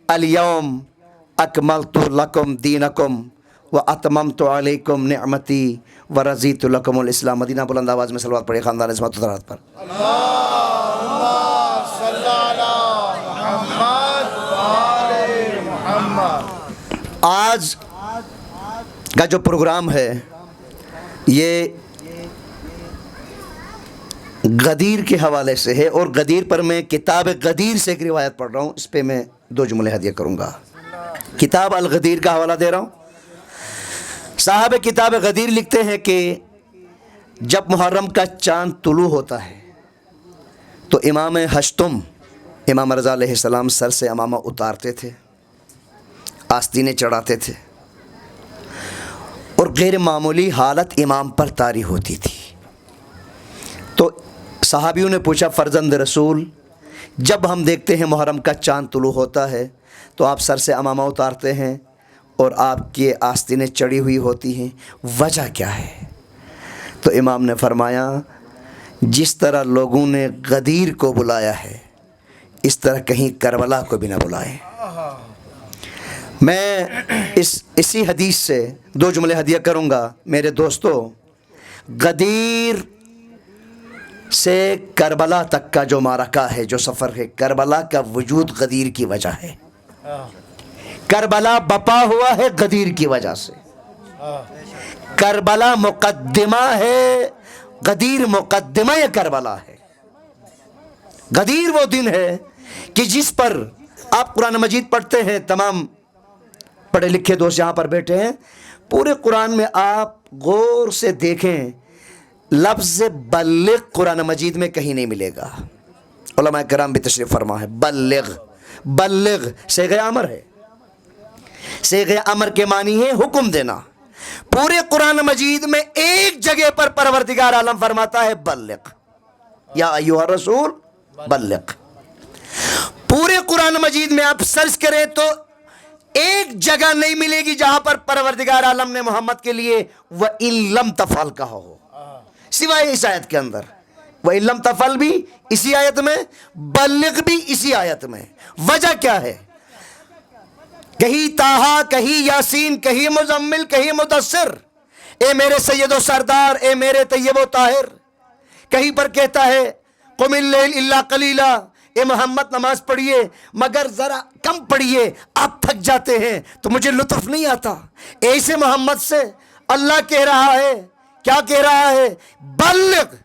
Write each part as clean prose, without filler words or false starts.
اليوم اکملت لکم دینکم واتممت علیکم نعمتی ورضیت لکم الاسلام۔ مدینہ بلند آواز میں صلوات پڑھے خاندان عصمت و طہارت پر۔ آج کا جو پروگرام ہے یہ غدیر کے حوالے سے ہے، اور غدیر پر میں کتاب غدیر سے ایک روایت پڑھ رہا ہوں، اس پہ میں 2 جملے ہدیہ کروں گا۔ کتاب الغدیر کا حوالہ دے رہا ہوں۔ صاحب کتاب غدیر لکھتے ہیں کہ جب محرم کا چاند طلوع ہوتا ہے تو امام ہشتم امام رضا علیہ السلام سر سے امامہ اتارتے تھے، آستینیں چڑھاتے تھے، اور غیر معمولی حالت امام پر طاری ہوتی تھی۔ تو صحابیوں نے پوچھا، فرزند رسول، جب ہم دیکھتے ہیں محرم کا چاند طلوع ہوتا ہے تو آپ سر سے امامہ اتارتے ہیں اور آپ کی آستینیں چڑھی ہوئی ہوتی ہیں، وجہ کیا ہے؟ تو امام نے فرمایا، جس طرح لوگوں نے غدیر کو بلایا ہے اس طرح کہیں کربلا کو بھی نہ بلائیں۔ میں اسی حدیث سے 2 جملے ہدیہ کروں گا۔ میرے دوستو، غدیر سے کربلا تک کا جو معرکہ ہے، جو سفر ہے، کربلا کا وجود غدیر کی وجہ ہے۔ کربلا بپا ہوا ہے غدیر کی وجہ سے۔ کربلا مقدمہ ہے، غدیر مقدمہ کربلا ہے۔ غدیر وہ دن ہے کہ جس پر آپ قرآن مجید پڑھتے ہیں، تمام پڑھے لکھے دوست یہاں پر بیٹھے ہیں، پورے قرآن میں آپ غور سے دیکھیں، لفظ بلغ قرآن مجید میں کہیں نہیں ملے گا۔ علماء کرام بھی تشریف فرما ہے۔ بلغ، بلغ صیغہ امر ہے، صیغہ امر کے معنی ہے حکم دینا۔ پورے قرآن مجید میں ایک جگہ پر پروردگار عالم فرماتا ہے بلغ، یا ایھا الرسول بلغ۔ پورے قرآن مجید میں آپ سرچ کریں تو ایک جگہ نہیں ملے گی جہاں پر پروردگار عالم نے محمد کے لیے وَإِن لَمْ تَفْعَلْ کہا ہو، سوائے اس آیت کے اندر۔ وَإِن لَمْ تَفْعَلْ بھی اسی آیت میں، بلغ بھی اسی آیت میں۔ وجہ کیا ہے؟ کہیں طٰہٰ، کہیں یاسین، کہیں مزمل، کہیں مدثر، اے میرے سید و سردار، اے میرے طیب و طاہر۔ کہیں پر کہتا ہے قم اللیل الا قلیلا، اے محمد نماز پڑھیے مگر ذرا کم پڑھیے، آپ تھک جاتے ہیں تو مجھے لطف نہیں آتا۔ ایسے محمد سے اللہ کہہ رہا ہے، کیا کہہ رہا ہے؟ بلغ۔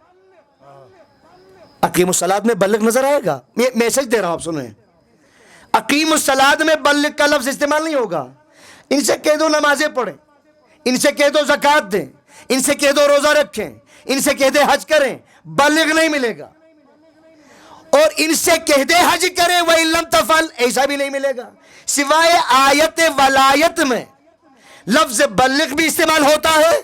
اقیم الصلاۃ میں بلغ نظر آئے گا؟ میں میسج دے رہا ہوں، آپ سنیں۔ اقیم الصلاۃ میں بلغ کا لفظ استعمال نہیں ہوگا۔ ان سے کہہ دو نمازیں پڑھیں، ان سے کہہ دو زکوٰۃ دیں، ان سے کہہ دو روزہ رکھیں، ان سے کہہ دے حج کریں، بلغ نہیں ملے گا۔ اور ان سے کہہ دے حج کریں وَإِن لَمْ تَفْعَلْ، ایسا بھی نہیں ملے گا۔ سوائے آیت ولایت میں لفظ بلغ بھی استعمال ہوتا ہے،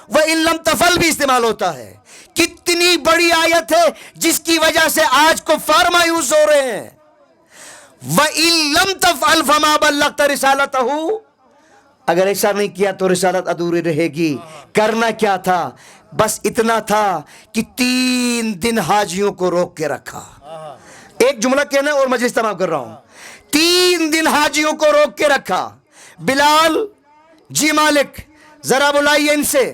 وَإِن لَمْ تَفْعَلْ بھی استعمال ہوتا ہے۔ کتنی بڑی آیت ہے جس کی وجہ سے آج کفار مایوس ہو رہے ہیں۔ وَإِن لَمْ تَفْعَلْ فَمَا بَلَّغْتَ رِسَالَتَهُ، اگر ایسا نہیں کیا تو رسالت ادھوری رہے گی۔ کرنا کیا تھا؟ بس اتنا تھا کہ 3 دن حاجیوں کو روک کے رکھا۔ ایک جملہ کہنا اور مجلس تمام کر رہا ہوں۔ 3 دن حاجیوں کو روک کے رکھا۔ بلال، جی مالک ذرا بلائیے ان سے،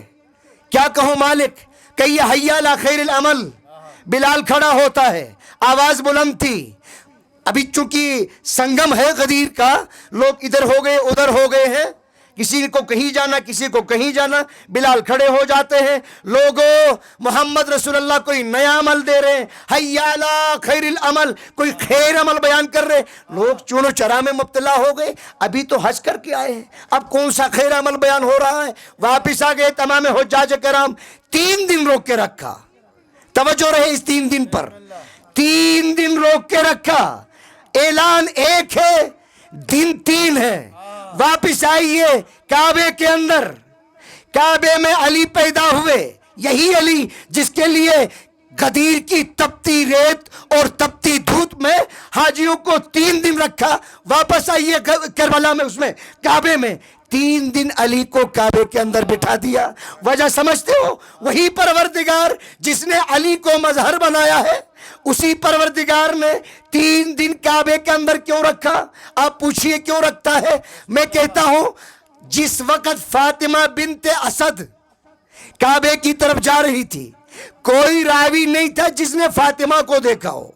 کیا کہوں مالک؟ کہیے حی علی خیر العمل۔ بلال کھڑا ہوتا ہے، آواز بلند تھی۔ ابھی چونکہ سنگم ہے غدیر کا، لوگ ادھر ہو گئے ادھر ہو گئے ہیں، کسی کو کہیں جانا کسی کو کہیں جانا۔ بلال کھڑے ہو جاتے ہیں، لوگوں محمد رسول اللہ کوئی نیا عمل دے رہے ہیں، حی علی خیر العمل، کوئی خیر عمل بیان کر رہے۔ لوگ چون و چرا میں مبتلا ہو گئے، ابھی تو حج کر کے آئے ہیں، اب کون سا خیر عمل بیان ہو رہا ہے؟ واپس آ گئے تمام حجاج کرام۔ 3 دن روک کے رکھا، توجہ رہے اس 3 دن پر۔ 3 دن روک کے رکھا، اعلان ایک ہے، دن 3 ہے۔ واپس آئیے کعبے کے اندر۔ کعبے میں علی پیدا ہوئے، یہی علی جس کے لیے غدیر کی تپتی ریت اور تپتی دھوپ میں حاجیوں کو 3 دن رکھا. واپس آئیے کربلا میں, اس میں کعبے میں 3 دن علی کو کعبے کے اندر بٹھا دیا. وجہ سمجھتے ہو؟ وہی پروردگار جس نے علی کو مظہر بنایا ہے, اسی پروردگار نے 3 دن کعبے کے اندر کیوں رکھا؟ آپ پوچھئے کیوں رکھتا ہے؟ میں کہتا ہوں, جس وقت فاطمہ بنت اسد کعبے کی طرف جا رہی تھی, کوئی راوی نہیں تھا جس نے فاطمہ کو دیکھا ہو.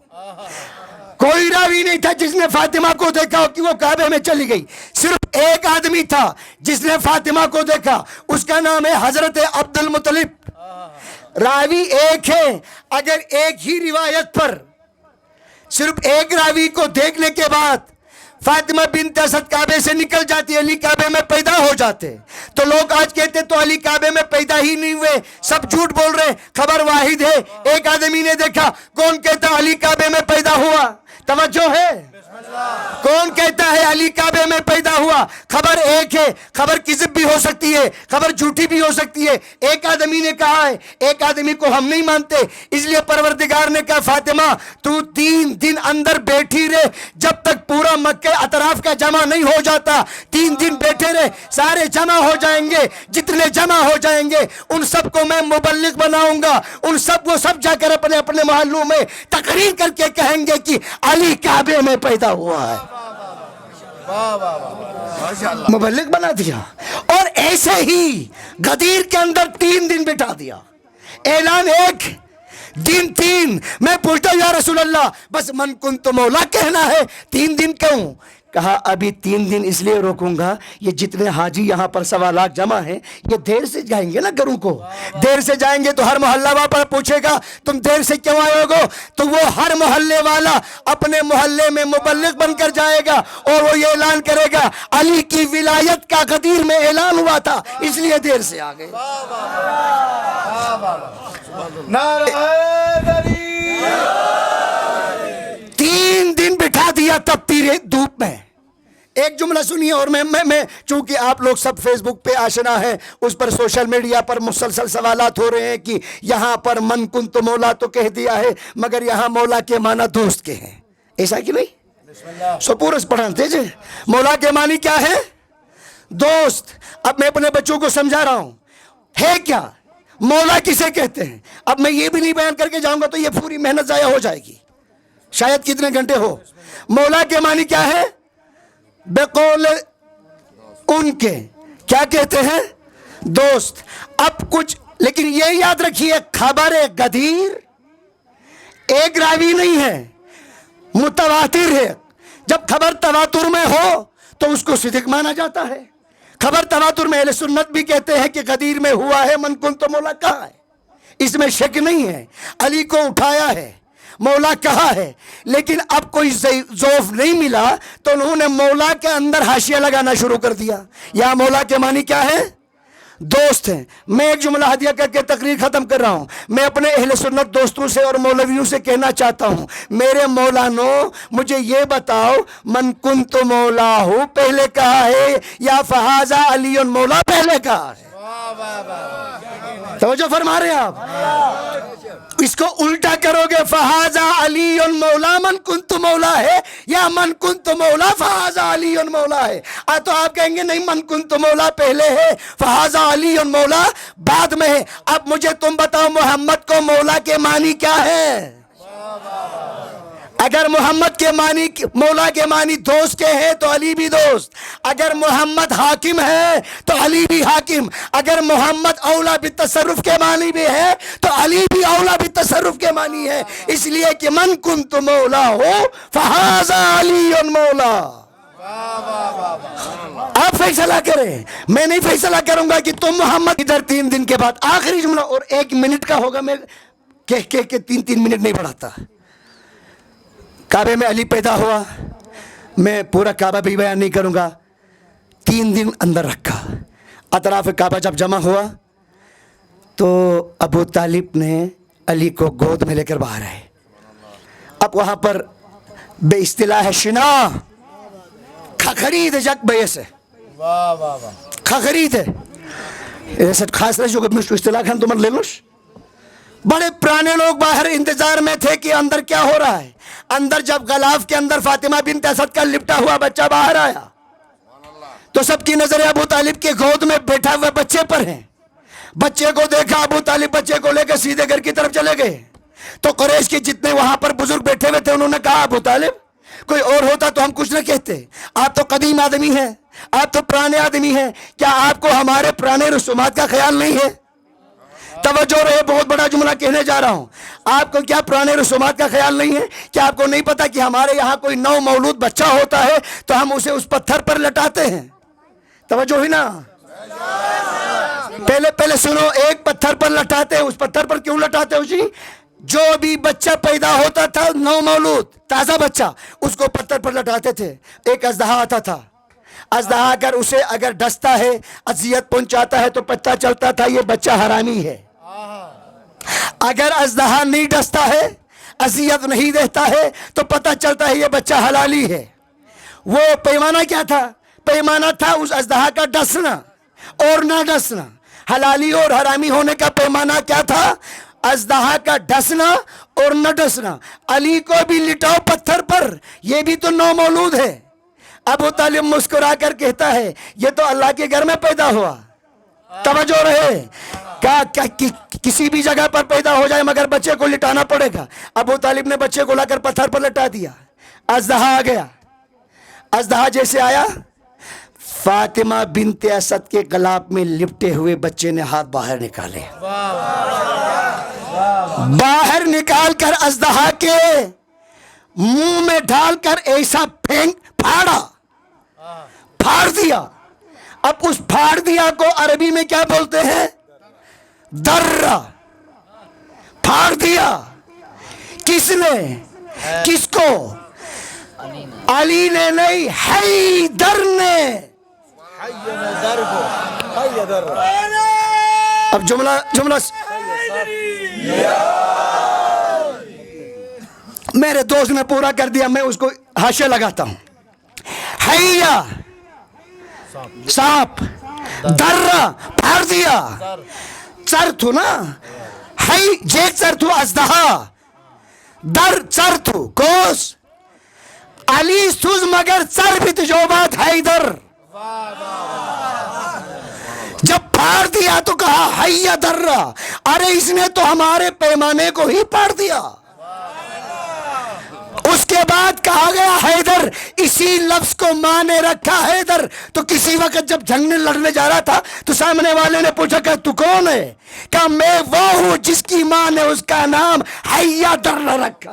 کوئی راوی نہیں تھا جس نے فاطمہ کو دیکھا ہو کہ وہ کعبے میں چلی گئی. صرف ایک آدمی تھا جس نے فاطمہ کو دیکھا, اس کا نام ہے حضرت عبد المطلب. راوی ایک ہے. اگر ایک ہی روایت پر صرف ایک راوی کو دیکھنے کے بعد فاطمہ بنت اسد کعبے سے نکل جاتی, علی کعبے میں پیدا ہو جاتے, تو لوگ آج کہتے تو علی کعبے میں پیدا ہی نہیں ہوئے, سب جھوٹ بول رہے. خبر واحد ہے, ایک آدمی نے دیکھا. کون کہتا علی کعبے میں پیدا ہوا؟ توجہ ہے. کون کہتا ہے علی کعبے میں پیدا ہوا؟ خبر ایک ہے. خبر کذب بھی ہو سکتی ہے, خبر جھوٹی بھی ہو سکتی ہے. ایک آدمی نے کہا ہے, ایک آدمی کو ہم نہیں مانتے. اس لیے پروردگار نے کہا فاطمہ تو 3 دن اندر بیٹھی رہے, جب تک پورا مکہ اطراف کا جمع نہیں ہو جاتا. 3 دن بیٹھے رہے, سارے جمع ہو جائیں گے. جتنے جمع ہو جائیں گے ان سب کو میں مبلغ بناؤں گا. ان سب وہ سب جا کر اپنے اپنے محلوں میں تقریر کر کے کہیں گے کہ علی کعبے میں پیدا ہوا ہے. مبلغ بنا دیا. اور ایسے ہی غدیر کے اندر 3 دن بٹھا دیا. اعلان 1 دن 3. میں پوچھتا ہوں یا رسول اللہ بس من کنت مولا کہنا ہے, 3 دن کیوں؟ کہا ابھی 3 دن اس لیے روکوں گا, یہ جتنے حاجی یہاں پر 1.25 لاکھ جمع ہیں یہ دیر سے جائیں گے نا گھروں کو. دیر سے جائیں گے تو ہر محلہ وہاں پر پوچھے گا تم دیر سے کیوں آئے ہو, تو وہ ہر محلے والا اپنے محلے میں مبلغ بن کر جائے گا اور وہ یہ اعلان کرے گا علی کی ولایت کا غدیر میں اعلان ہوا تھا اس لیے دیر سے آ گئے. تین دن بٹھا دیا تپتی دھوپ میں. ایک جملہ سنیے, اور میں چونکہ آپ لوگ سب فیس بک پہ آشنا ہیں, اس پر سوشل میڈیا پر مسلسل سوالات ہو رہے ہیں کہ یہاں پر من کنت مولا تو کہہ دیا ہے مگر یہاں مولا کے معنی دوست کے ہیں. ایسا کہ نہیں؟ سپورس پڑھانتے جے مولا کے معنی کیا ہے؟ دوست. اب میں اپنے بچوں کو سمجھا رہا ہوں ہے کیا مولا کسے کہتے ہیں. اب میں یہ بھی نہیں بیان کر کے جاؤں گا تو یہ پوری محنت ضائع ہو جائے گی, شاید کتنے گھنٹے ہو. مولا کے معنی کیا ہے؟ بقول ان کے کیا کہتے ہیں؟ دوست. اب کچھ لیکن یہ یاد رکھیے خبر غدیر ایک راوی نہیں ہے, متواتر ہے. جب خبر تواتر میں ہو تو اس کو صدق مانا جاتا ہے. خبر تواتر میں اہل سنت بھی کہتے ہیں کہ غدیر میں ہوا ہے من کنت مولا کہا ہے, اس میں شک نہیں ہے. علی کو اٹھایا ہے, مولا کہا ہے. لیکن اب کوئی ذوف نہیں ملا تو انہوں نے مولا کے اندر حاشیہ لگانا شروع کر دیا. یا مولا کے معنی کیا ہے؟ دوست ہیں. میں ایک جملہ ہدیہ کر کے تقریر ختم کر رہا ہوں. میں اپنے اہل سنت دوستوں سے اور مولویوں سے کہنا چاہتا ہوں, میرے مولانو مجھے یہ بتاؤ من کنت مولا ہوں پہلے کہا ہے یا فہذا علی مولا پہلے کہا ہے؟ توجہ فرما رہے ہیں آپ؟ اس کو الٹا کرو گے, فہذا علی مولا من کنت مولا ہے یا من کنت مولا فہذا علی مولا ہے. تو آپ کہیں گے نہیں من کنت مولا پہلے ہے, فہذا علی مولا بعد میں ہے. اب مجھے تم بتاؤ محمد کو مولا کے معنی کیا ہے؟ اگر محمد کے معنی مولا کے معنی دوست کے ہیں تو علی بھی دوست. اگر محمد حاکم ہے تو علی بھی حاکم. اگر محمد اولا بالتصرف کے معنی بھی ہے تو علی بھی اولا بالتصرف کے معنی ہے. اس لیے کہ من کنت مولا ہو فہذا علی مولا. آپ فیصلہ کریں, میں نہیں فیصلہ کروں گا کہ تم محمد. ادھر 3 دن کے بعد آخری جملہ اور 1 منٹ کا ہوگا, میں کہہ کے 3 منٹ نہیں بڑھاتا. کعبے میں علی پیدا ہوا, میں پورا کعبہ بھی بیان نہیں کروں گا. 3 دن اندر رکھا. اطراف کعبہ جب جمع ہوا تو ابو طالب نے علی کو گود میں لے کر باہر آئے. اب وہاں پر بے اصطلاح شنا خرید جک بے سے خرید ہے ایسا خاص رہے جو کہ مشتو اصطلاح کھان تو من لے لوش بڑے پرانے لوگ باہر انتظار میں تھے کہ اندر کیا ہو رہا ہے. اندر جب غلاف کے اندر فاطمہ بنت اسد کا لپٹا ہوا بچہ باہر آیا تو سب کی نظریں ابو طالب کے گود میں بیٹھا ہوئے بچے پر ہیں. بچے کو دیکھا ابو طالب بچے کو لے کے سیدھے گھر کی طرف چلے گئے. تو قریش کے جتنے وہاں پر بزرگ بیٹھے ہوئے تھے انہوں نے کہا ابو طالب کوئی اور ہوتا تو ہم کچھ نہ کہتے, آپ تو قدیم آدمی ہیں, آپ تو پرانے آدمی ہیں, کیا آپ کو ہمارے پرانے رسومات کا خیال نہیں ہے؟ توجہ رہے, بہت بڑا جملہ کہنے جا رہا ہوں. آپ کو کیا پرانے رسومات کا خیال نہیں ہے؟ کیا آپ کو نہیں پتا کہ ہمارے یہاں کوئی نو مولود بچہ ہوتا ہے تو ہم اسے اس پتھر پر لٹاتے ہیں؟ توجہ ہی نا, پہلے سنو, ایک پتھر پر لٹاتے ہیں. اس پتھر پر کیوں لٹاتے ہو جی؟ جو بھی بچہ پیدا ہوتا تھا نو مولود تازہ بچہ, اس کو پتھر پر لٹاتے تھے. ایک اژدہا آتا تھا, اژدہا اگر اسے اگر ڈستا ہے, اذیت پہنچاتا ہے تو پتہ چلتا تھا یہ بچہ حرامی ہے. اگر اژدہا نہیں ڈستا ہے, اذیت نہیں دیتا ہے تو پتہ چلتا ہے یہ بچہ حلالی ہے. وہ پیمانہ کیا تھا؟ پیمانہ تھا اس اژدہا کا ڈسنا اور نہ ڈسنا. حلالی اور حرامی ہونے کا پیمانہ کیا تھا؟ اژدہا کا ڈسنا اور نہ ڈسنا. علی کو بھی لٹاؤ پتھر پر, یہ بھی تو نو مولود ہے. ابو طالب مسکرا کر کہتا ہے یہ تو اللہ کے گھر میں پیدا ہوا. توجہ رہے, کسی بھی جگہ پر پیدا ہو جائے مگر بچے کو لٹانا پڑے گا. ابو طالب نے بچے کو لا کر پتھر پر لٹا دیا. اژدہا آ گیا. اژدہا جیسے آیا, فاطمہ بنت اسد کے غلاف میں لپٹے ہوئے بچے نے ہاتھ باہر نکالے. باہر نکال کر اژدہا کے منہ میں ڈال کر ایسا پھاڑ دیا. اب اس پھاڑ دیا کو عربی میں کیا بولتے ہیں؟ درہ. پھاڑ دیا. کس نے؟ کس کو؟ علی نے نہیں, حیدر نے. اب جملہ میرے دوست نے پورا کر دیا, میں اس کو حاشیہ لگاتا ہوں. حیا سانپ, درہ پھاڑ دیا. چر تھو نا, ہی جیک چر تھو اژدہا, در چر تھو کوس. علی سوز مگر چر بھی تجوبات حیدر. جب پھاڑ دیا تو کہا حیا درہ. ارے اس نے تو ہمارے پیمانے کو ہی پھاڑ دیا. اس کے بعد کہا گیا حیدر. اسی لفظ کو ماں نے رکھا حیدر. تو کسی وقت جب جنگ میں لڑنے جا رہا تھا تو سامنے والے نے پوچھا کہ تو کون ہے؟ کہا میں وہ ہوں جس کی ماں نے اس کا نام حیا درہ رکھا.